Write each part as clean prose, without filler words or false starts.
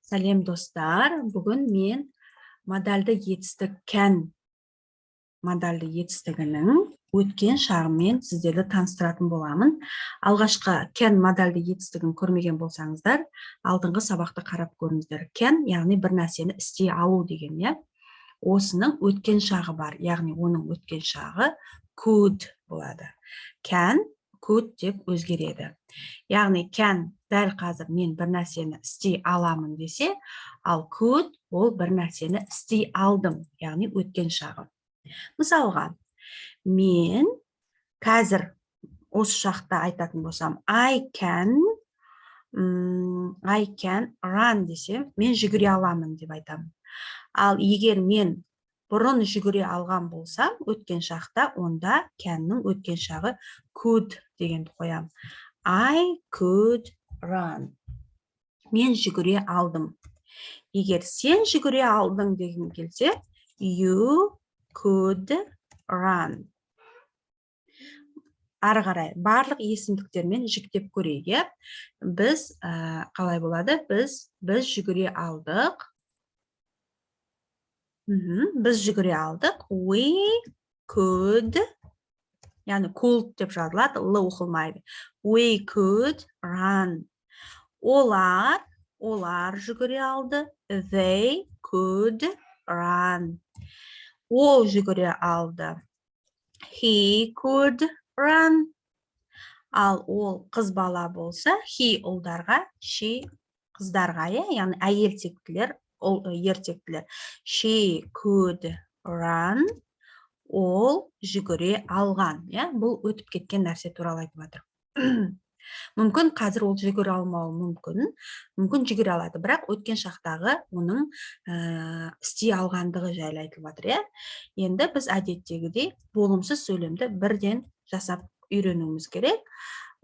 Сәлем достар, бүгін мен модальды етістік can модальды етістігінің өткен шағымен сіздерді таныстыратын боламын. Алғашқы can модальды етістігін көрмеген болсаңыздар, алдыңғы сабақты қарап көріңіздер. Can, яғни бір нәрсені істей алу деген, я? Осының өткен шағы бар, яғни оның өткен шағы could болады. Can, could деп өзгереді. Яғни can дәл қазір мен бір нәрсені істей аламын десе, ал could ол бір нәрсені істей алдым, яғни өткен шағы. Мысалға, мен қазір осы шақта айтатын болсам, I can run десем, мен жүгіре аламын деп айтамын. Ал егер мен бұрын жүгіре алған болсам, өткен шақта, онда can'ның өткен шағы could дегенді қоямын. I could run. Мен жүгіре алдым. Егер сен жүгіре алдың деген келсе, you could run. Ары қарай барлық есімдіктермен жіктеп көрейік. Біз қалай болады? Біз жүгіре алдық. Біз жүгіре алдық. We could, яғни could деп жазылады, л оқылмайды. We could run. Олар жүгіре алды. They could run. Ол жүгіре алды. He could run. Ал ол қыз бала болса, he ұлдарға, she қыздарға, яғни әйел тектілер, ертектілер. She could run. Ол жүгіре алған. Бұл өтіп кеткен нәрсе туралы айтып жатыр. Мүмкін қазір ол жүгіре алмауы мүмкін. Мүмкін жүгіре алады, бірақ өткен шақтағы оның істей алғандығы жайлы айтылып жатыр. Енді біз әдеттегідей болымсыз сөйлемді бірден жасап үйренуіміз керек.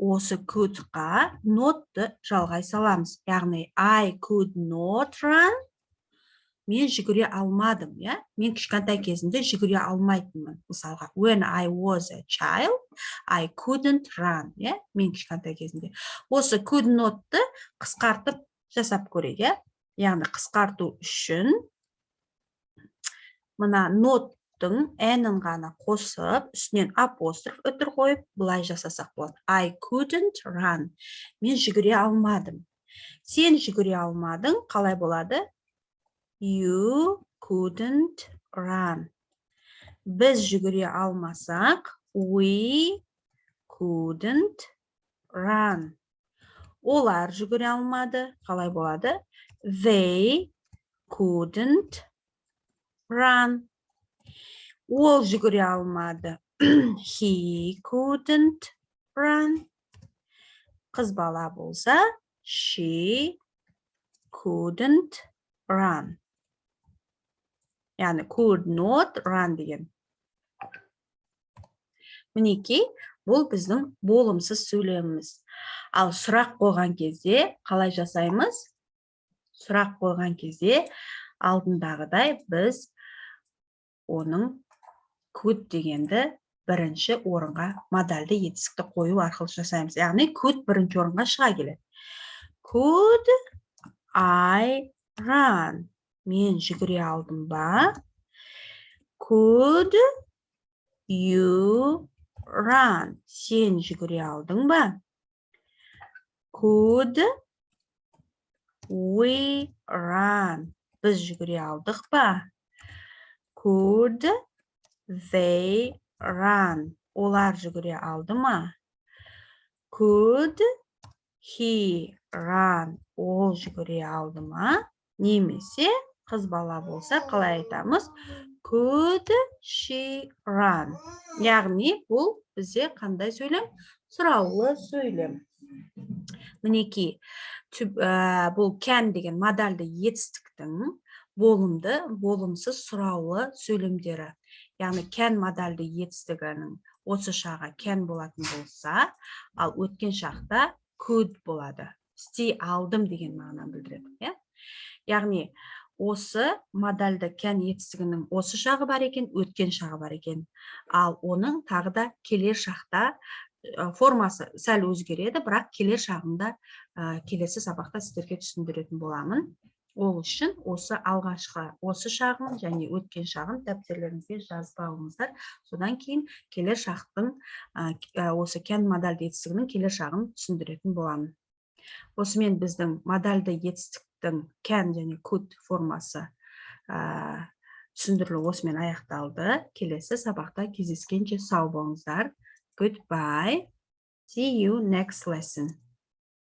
Осы could-ға notты жалғай саламыз. Яғни I could not run. Мен жүгіре алмадым, Мен кішкентай кезімде жүгіре алмайтынмын. Мысалға, when I was a child, I couldn't run, Мен кішкентай кезімде. Осы could notты қысқартып жасап көрейік, Яғни қысқарту үшін мына nottың n-ін ғана қосып, үстінен апостроф өтір қойып, бұлай жасасақ болады. I couldn't run. Мен жүгіре алмадым. Сен жүгіре алмадың, қалай болады? You couldn't run. Біз жүгіре алмасақ, we couldn't run. Олар жүгіре алмады, қалай болады? They couldn't run. Ол жүгіре алмады. He couldn't run. Қыз бала болса, she couldn't run. Яғни could not run деген. Мінекей, бұл біздің болымсыз сөйлеміміз. Ал сұрақ қойған кезде қалай жасаймыз? Сұрақ қойған кезде алдындағыдай біз оның could дегенді бірінші орынға модальды етістікті қою арқылы жасаймыз. Яғни could бірінші орынға шыға келеді. Could I run? Мен жүгіре алдым ба? Could you run? Сен жүгіре алдың ба? Could we run? Біз жүгіре алдық ба? Could they run? Олар жүгіре алды ма? Could he run? Ол жүгіре алды ма? Немесе қыз бала болса, қалай айтамыз? Could she run? Яғни, бұл бізде қандай сөйлем? Сұраулы сөйлем. Мінекей, бұл can деген модальды етістіктің болымсыз сұраулы сөйлемдері. Яғни, can модальды етістігінің осы шаға can болатын болса, ал өткен шақта could болады. Істей алдым деген мағынаны білдіреді. Яғни, осы модальды can етістігінің осы шағы бар екен, өткен шағы бар екен. Ал оның тағы да келер шақта формасы сәл өзгереді, бірақ келер шағында келесі сабақта сіздерге түсіндіретін боламын. Ол үшін осы алғашқы осы шағын және өткен шағын дәптерлеріңізге жазып алыңыздар. Содан кейін келер шақтың осы can модальді етістігінің келер шағын түсіндіретін боламын. Осымен біздің модальді етістіктің can және could формасы түсіндірілу осымен аяқталды. Келесі сабақта кездескенше сау болыңыздар. Goodbye. See you next lesson.